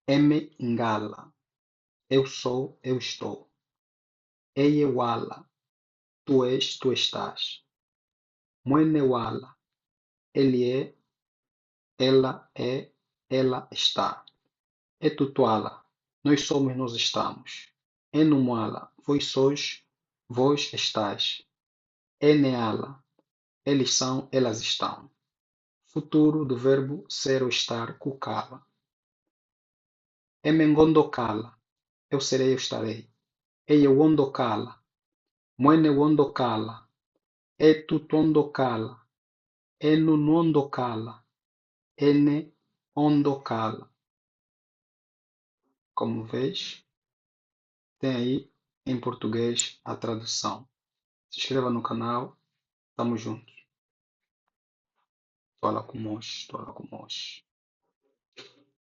Eme ngala, eu sou, eu estou. Eye wala, tu és, tu estás. Mwene wala, ele é, ela está. Etutuala, nós somos, nós estamos. Enumala, vós sois, vós estáis. Eneala, eles são, elas estão. Futuro do verbo ser ou estar, kukala. Emengondokala, eu serei, eu estarei. Eyewondokala, mwene wondokala. Etutondokala, enunondokala, ene ondokala. Como vês, tem aí em português a tradução. Se inscreva no canal, tamo juntos. Tola com Mosh, tola com Mosh.